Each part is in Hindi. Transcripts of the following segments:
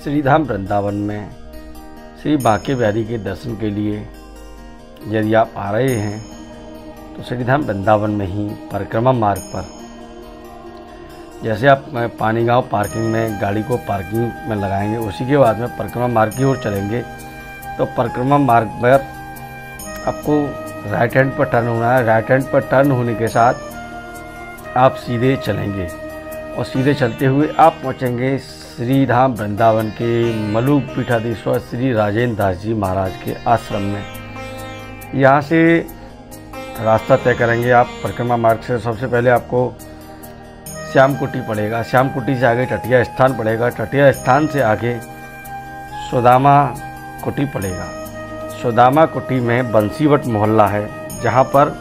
श्री धाम वृंदावन में श्री बांके बिहारी के दर्शन के लिए यदि आप आ रहे हैं तो श्री धाम वृंदावन में ही परिक्रमा मार्ग पर जैसे आप पानीगांव पार्किंग में गाड़ी को पार्किंग में लगाएंगे, उसी के बाद में परिक्रमा मार्ग की ओर चलेंगे तो परिक्रमा मार्ग पर आपको राइट हैंड पर टर्न होना है। राइट हैंड पर टर्न होने के साथ आप सीधे चलेंगे और सीधे चलते हुए आप पहुंचेंगे श्री धाम वृंदावन के मलुक पीठाधीश्वर श्री राजेंद्र दास जी महाराज के आश्रम में। यहाँ से रास्ता तय करेंगे आप परिक्रमा मार्ग से। सबसे पहले आपको श्याम कुटी पड़ेगा, श्याम कुटी से आगे टटिया स्थान पड़ेगा, टटिया स्थान से आगे सुदामा कुटी पड़ेगा। सुदामा कुटी में बंसीवट मोहल्ला है, जहाँ पर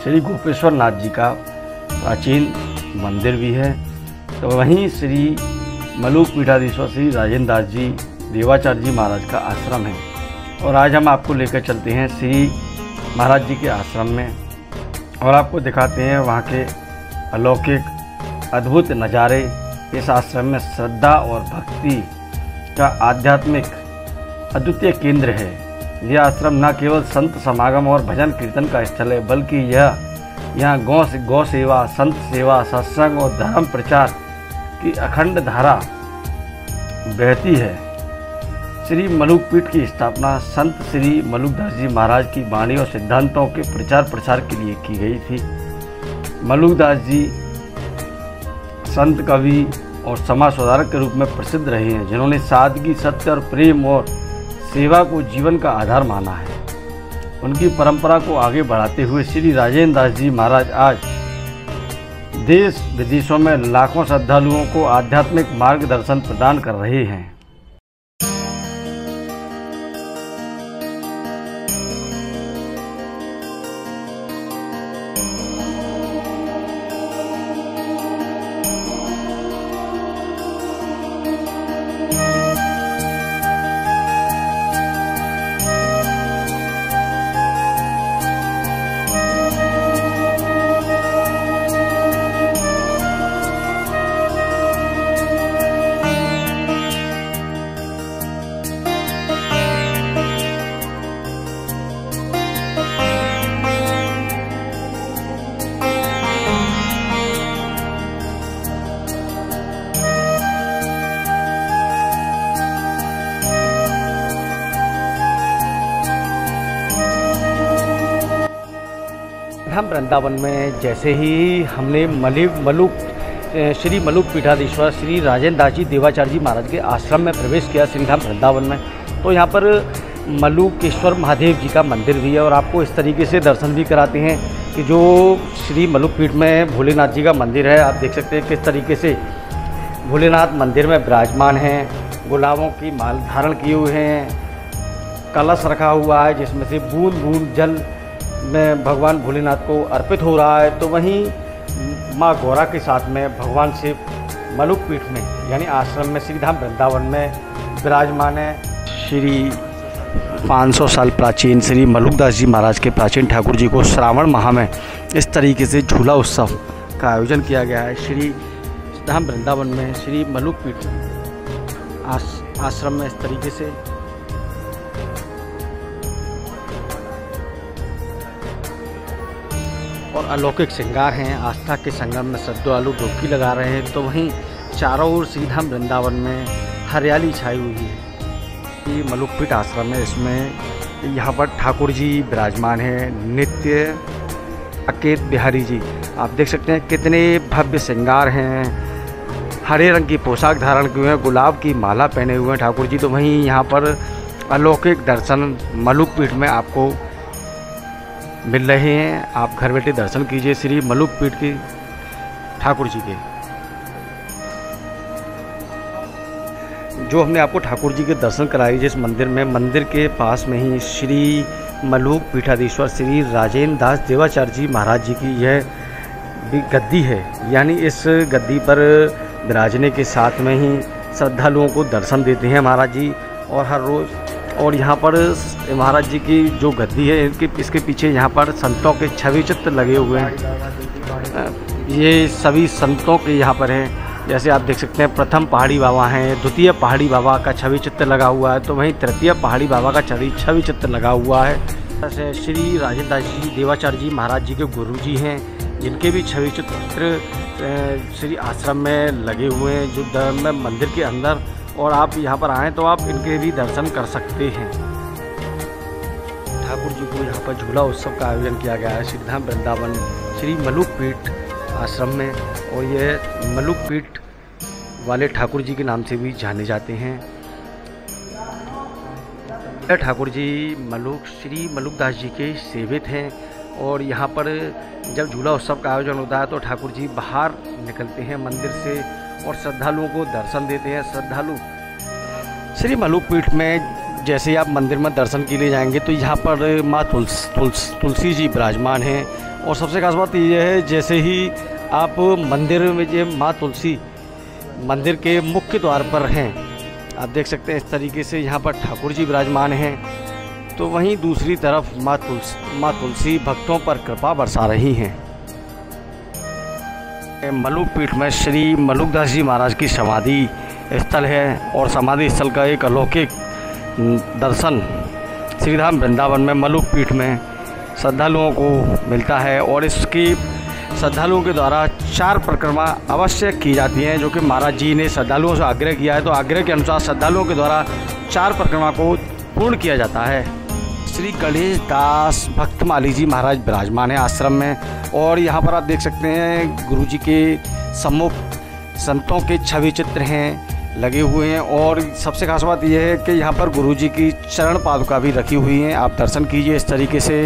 श्री गोपेश्वर नाथ जी का प्राचीन मंदिर भी है। तो वहीं श्री मलुक पीठाधीश्वर श्री राजेंद्र दास जी देवाचार्य जी महाराज का आश्रम है। और आज हम आपको लेकर चलते हैं श्री महाराज जी के आश्रम में और आपको दिखाते हैं वहाँ के अलौकिक अद्भुत नज़ारे। इस आश्रम में श्रद्धा और भक्ति का आध्यात्मिक अद्वितीय केंद्र है। यह आश्रम न केवल संत समागम और भजन कीर्तन का स्थल है, बल्कि यहाँ गौ सेवा, संत सेवा, सत्संग और धर्म प्रचार की अखंड धारा बहती है। श्री मलुक पीठ की स्थापना संत श्री मलुक दास जी महाराज की वाणी और सिद्धांतों के प्रचार प्रसार के लिए की गई थी। मलुक दास जी संत, कवि और समाज सुधारक के रूप में प्रसिद्ध रहे हैं, जिन्होंने सादगी, सत्य और प्रेम और सेवा को जीवन का आधार माना है। उनकी परंपरा को आगे बढ़ाते हुए श्री राजेंद्र दास जी महाराज आज देश विदेशों में लाखों श्रद्धालुओं को आध्यात्मिक मार्गदर्शन प्रदान कर रहे हैं। धाम वृंदावन में जैसे ही हमने श्री मलुक पीठाधीश्वर श्री राजेंद्र दास जी देवाचार्य जी महाराज के आश्रम में प्रवेश किया श्री धाम वृंदावन में, तो यहाँ पर मलुकेश्वर महादेव जी का मंदिर भी है। और आपको इस तरीके से दर्शन भी कराते हैं कि जो श्री मलुक पीठ में भोलेनाथ जी का मंदिर है, आप देख सकते हैं किस तरीके से भोलेनाथ मंदिर में विराजमान हैं। गुलाबों की माल धारण किए हुए हैं, कलश रखा हुआ है जिसमें से बूंद बूंद जल में भगवान भोलेनाथ को अर्पित हो रहा है। तो वहीं माँ गौरा के साथ में भगवान शिव मलुक पीठ में यानी आश्रम में श्री धाम वृंदावन में विराजमान है। श्री 500 साल प्राचीन श्री मलुक दास जी महाराज के प्राचीन ठाकुर जी को श्रावण माह में इस तरीके से झूला उत्सव का आयोजन किया गया है। श्री धाम वृंदावन में श्री मलुक पीठ आश्रम में इस तरीके से और अलौकिक श्रृंगार हैं। आस्था के संगम में श्रद्धालु डुबकी लगा रहे हैं। तो वहीं चारों ओर श्री धाम वृंदावन में हरियाली छाई हुई है। ये मलुक पीठ आश्रम है, इसमें यहाँ पर ठाकुर जी विराजमान हैं, नित्य अकेत बिहारी जी। आप देख सकते हैं कितने भव्य श्रृंगार हैं। हरे रंग की पोशाक धारण किए हैं, गुलाब की माला पहने हुए हैं ठाकुर जी। तो वहीं यहाँ पर अलौकिक दर्शन मलुक पीठ में आपको मिल रहे हैं। आप घर बैठे दर्शन कीजिए श्री मलुक पीठ के ठाकुर जी के। जो हमने आपको ठाकुर जी के दर्शन कराए जिस मंदिर में, मंदिर के पास में ही श्री मलुक पीठाधीश्वर श्री राजेंद्र दास देवाचार्य जी महाराज जी की यह भी गद्दी है। यानी इस गद्दी पर विराजने के साथ में ही श्रद्धालुओं को दर्शन देते हैं महाराज जी और हर रोज़। और यहाँ पर महाराज जी की जो गद्दी है इसके पीछे यहाँ पर संतों के छवि चित्र लगे हुए हैं। ये सभी संतों के यहाँ पर हैं जैसे आप देख सकते हैं प्रथम पहाड़ी बाबा हैं, द्वितीय पहाड़ी बाबा का छवि चित्र लगा हुआ है, तो वहीं तृतीय पहाड़ी बाबा का छवि चित्र लगा हुआ है। जैसे श्री राजेंद्र दास जी देवाचार्य जी महाराज जी के गुरु जी हैं, जिनके भी छवि चित्र श्री आश्रम में लगे हुए हैं, जो में मंदिर के अंदर, और आप यहाँ पर आएँ तो आप इनके भी दर्शन कर सकते हैं। ठाकुर जी को यहाँ पर झूला उत्सव का आयोजन किया गया है श्रीधाम वृंदावन श्री मलुकपीठ आश्रम में, और ये मलुकपीठ वाले ठाकुर जी के नाम से भी जाने जाते हैं। ठाकुर जी श्री मलुकदास जी के सेवित हैं, और यहाँ पर जब झूला उत्सव का आयोजन होता है तो ठाकुर जी बाहर निकलते हैं मंदिर से और श्रद्धालुओं को दर्शन देते हैं। श्रद्धालु श्री मलुकपीठ में जैसे आप मंदिर में दर्शन के लिए जाएंगे तो यहाँ पर माँ तुलसी जी विराजमान हैं, और सबसे खास बात यह है जैसे ही आप मंदिर में ये माँ तुलसी मंदिर के मुख्य द्वार पर हैं, आप देख सकते हैं इस तरीके से यहाँ पर ठाकुर जी विराजमान हैं, तो वहीं दूसरी तरफ माँ तुलसी भक्तों पर कृपा बरसा रही हैं। मलुकपीठ में श्री मलुकदास जी महाराज की समाधि स्थल है, और समाधि स्थल का एक अलौकिक दर्शन श्रीधाम वृंदावन में मलुकपीठ में श्रद्धालुओं को मिलता है, और इसकी श्रद्धालुओं के द्वारा 4 परिक्रमा अवश्य की जाती हैं, जो कि महाराज जी ने श्रद्धालुओं से आग्रह किया है, तो आग्रह के अनुसार श्रद्धालुओं के द्वारा 4 परिक्रमा को पूर्ण किया जाता है। श्री गणेश दास भक्तमाली जी महाराज विराजमान है आश्रम में, और यहाँ पर आप देख सकते हैं गुरु जी के सम्मुख संतों के छवि चित्र हैं लगे हुए हैं, और सबसे खास बात यह है कि यहाँ पर गुरु जी की चरण पादुका भी रखी हुई हैं। आप दर्शन कीजिए इस तरीके से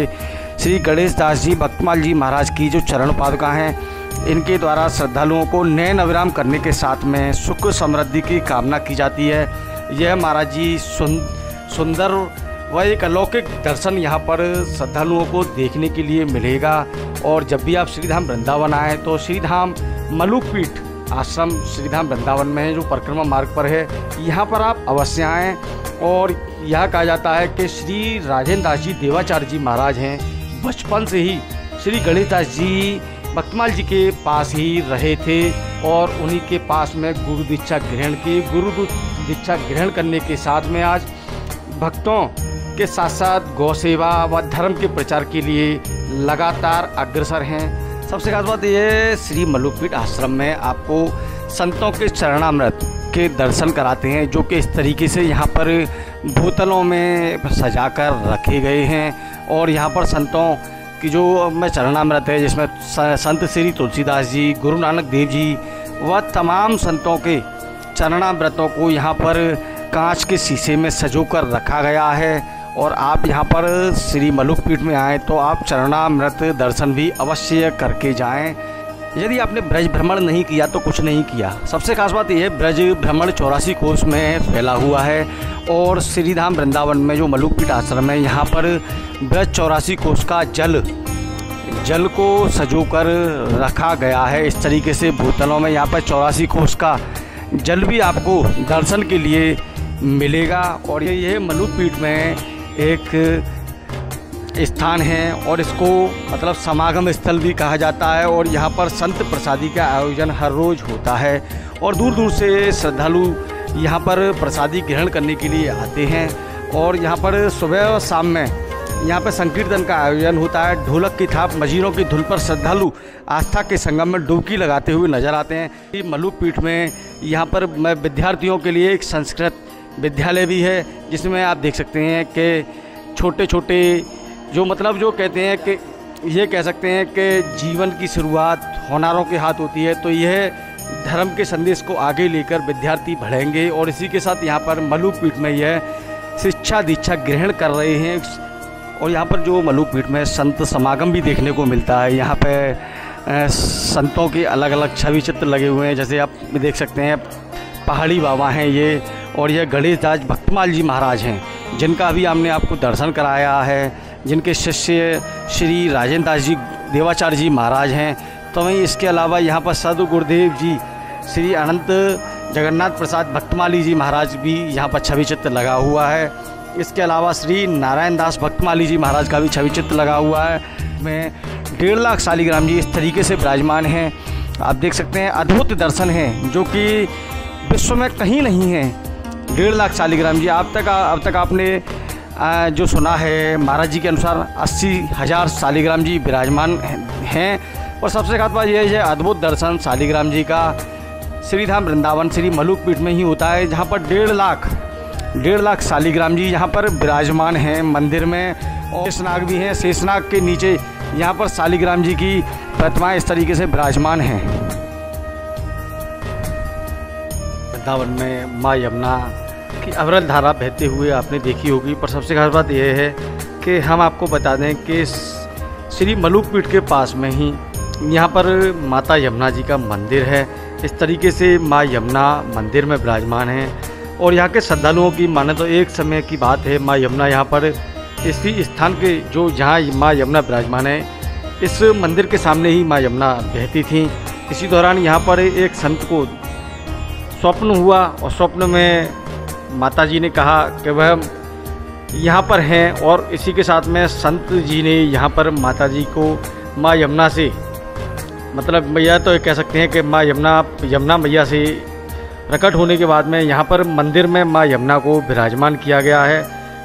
श्री गणेश दास जी भक्तमाल जी महाराज की जो चरण पादुका हैं, इनके द्वारा श्रद्धालुओं को नयन अविराम करने के साथ में सुख समृद्धि की कामना की जाती है। यह महाराज जी सुंदर व एक अलौकिक दर्शन यहाँ पर श्रद्धालुओं को देखने के लिए मिलेगा। और जब भी आप श्रीधाम वृंदावन आएँ तो श्रीधाम मलुकपीठ आश्रम श्रीधाम वृंदावन में है, जो परिक्रमा मार्ग पर है, यहाँ पर आप अवश्य आएँ। और यह कहा जाता है कि श्री राजेंद्र दास जी देवाचार्य जी महाराज हैं, बचपन से ही श्री गणेश दास जी भक्तमाल जी के पास ही रहे थे, और उन्हीं के पास में गुरु दीक्षा ग्रहण की। गुरु दीक्षा ग्रहण करने के साथ में आज भक्तों के साथ साथ गौ सेवा व धर्म के प्रचार के लिए लगातार अग्रसर हैं। सबसे खास बात यह है श्री मलुकपीठ आश्रम में आपको संतों के चरणामृत के दर्शन कराते हैं, जो कि इस तरीके से यहाँ पर बोतलों में सजाकर रखे गए हैं, और यहाँ पर संतों की जो में चरणामृत है, जिसमें संत श्री तुलसीदास जी, गुरु नानक देव जी व तमाम संतों के चरणामृतों को यहाँ पर कांच के शीशे में सजोकर रखा गया है। और आप यहाँ पर श्री मलुकपीठ में आएँ तो आप चरणामृत दर्शन भी अवश्य करके जाएं। यदि आपने ब्रज भ्रमण नहीं किया तो कुछ नहीं किया। सबसे खास बात यह है ब्रज भ्रमण 84 कोस में फैला हुआ है, और श्रीधाम वृंदावन में जो मलुकपीठ आश्रम है, यहाँ पर ब्रज 84 कोस का जल को सजोकर रखा गया है इस तरीके से बोतलों में। यहाँ पर 84 कोस का जल भी आपको दर्शन के लिए मिलेगा। और ये मलुकपीठ में एक स्थान है, और इसको मतलब समागम स्थल भी कहा जाता है, और यहाँ पर संत प्रसादी का आयोजन हर रोज़ होता है, और दूर दूर से श्रद्धालु यहाँ पर प्रसादी ग्रहण करने के लिए आते हैं। और यहाँ पर सुबह और शाम में यहाँ पर संकीर्तन का आयोजन होता है। ढोलक की थाप मजीरों की धुन पर श्रद्धालु आस्था के संगम में डुबकी लगाते हुए नजर आते हैं। मलुकपीठ में यहाँ पर विद्यार्थियों के लिए एक संस्कृत विद्यालय भी है, जिसमें आप देख सकते हैं कि छोटे छोटे जो कहते हैं कि ये कह सकते हैं कि जीवन की शुरुआत होनहारों के हाथ होती है, तो यह धर्म के संदेश को आगे लेकर विद्यार्थी बढ़ेंगे। और इसी के साथ यहाँ पर मलुकपीठ में यह शिक्षा दीक्षा ग्रहण कर रहे हैं। और यहाँ पर जो मलुकपीठ में संत समागम भी देखने को मिलता है। यहाँ पे संतों के अलग अलग छवि चित्र लगे हुए हैं, जैसे आप देख सकते हैं पहाड़ी बाबा हैं ये, और यह गणेश दास भक्तमाल जी महाराज हैं, जिनका भी हमने आपको दर्शन कराया है, जिनके शिष्य श्री राजेंद्र दास जी देवाचार्य जी महाराज हैं। तो वहीं इसके अलावा यहाँ पर सदगुरु गुरुदेव जी श्री अनंत जगन्नाथ प्रसाद भक्तमाली जी महाराज भी यहाँ पर छवि चित्र लगा हुआ है। इसके अलावा श्री नारायण दास भक्तमाली जी महाराज का भी छवि चित्र लगा हुआ है। में 1.5 लाख शालिग्राम जी इस तरीके से विराजमान हैं। आप देख सकते हैं अद्भुत दर्शन हैं जो कि विश्व में कहीं नहीं है। 1.5 लाख शालिग्राम जी अब तक आपने जो सुना है, महाराज जी के अनुसार 80,000 शालिग्राम जी विराजमान हैं। और सबसे खास बात यह है अद्भुत दर्शन शालिग्राम जी का श्रीधाम वृंदावन श्री मलुक पीठ में ही होता है, जहाँ पर 1.5 लाख शालिग्राम जी यहाँ पर विराजमान हैं मंदिर में। और शेषनाग भी हैं, शेषनाग के नीचे यहाँ पर शालिग्राम जी की प्रतिमाएं इस तरीके से विराजमान हैं। वृंदावन में माँ यमुना की अविरल धारा बहते हुए आपने देखी होगी, पर सबसे खास बात यह है कि हम आपको बता दें कि श्री मलुक पीठ के पास में ही यहाँ पर माता यमुना जी का मंदिर है। इस तरीके से माँ यमुना मंदिर में विराजमान हैं। और यहाँ के श्रद्धालुओं की माने तो एक समय की बात है, माँ यमुना यहाँ पर इसी स्थान के जो जहाँ माँ यमुना विराजमान है, इस मंदिर के सामने ही माँ यमुना बहती थी। इसी दौरान यहाँ पर एक संत को स्वप्न हुआ और स्वप्न में माता जी ने कहा कि वह यहाँ पर हैं। और इसी के साथ में संत जी ने यहाँ पर माता जी को माँ यमुना से, मतलब मैया तो कह सकते हैं कि माँ यमुना मैया से प्रकट होने के बाद में यहाँ पर मंदिर में माँ यमुना को विराजमान किया गया है।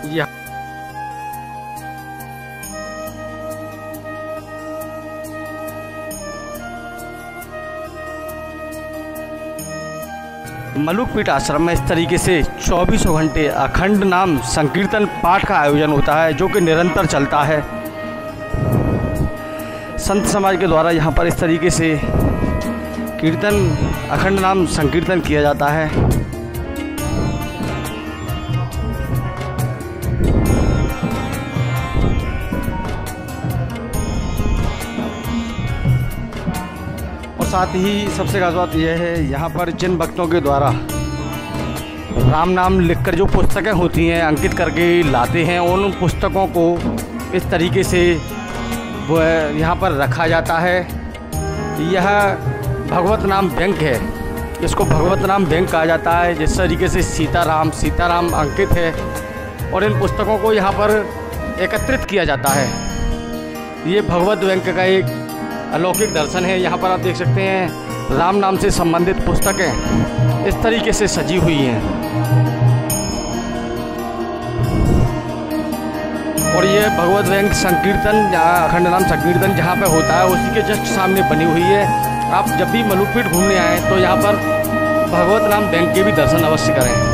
यह मलुक पीठ आश्रम में इस तरीके से 24 घंटे अखंड नाम संकीर्तन पाठ का आयोजन होता है, जो कि निरंतर चलता है। संत समाज के द्वारा यहाँ पर इस तरीके से कीर्तन अखंड नाम संकीर्तन किया जाता है। और साथ ही सबसे खास बात यह है, यहाँ पर जिन भक्तों के द्वारा राम नाम लिखकर जो पुस्तकें होती हैं अंकित करके लाते हैं, उन पुस्तकों को इस तरीके से वो यहाँ पर रखा जाता है। यह भगवत नाम बैंक है, इसको भगवत नाम बैंक कहा जाता है। जिस तरीके से सीताराम अंकित है और इन पुस्तकों को यहाँ पर एकत्रित किया जाता है। ये भगवत बैंक का एक अलौकिक दर्शन है। यहाँ पर आप देख सकते हैं राम नाम से संबंधित पुस्तकें इस तरीके से सजी हुई हैं। और ये भगवत बैंक संकीर्तन जहाँ अखंड नाम संकीर्तन जहाँ पे होता है उसी के जस्ट सामने बनी हुई है। आप जब भी मलुक पीठ घूमने आएँ तो यहाँ पर भगवत नाम बैंक के भी दर्शन अवश्य करें।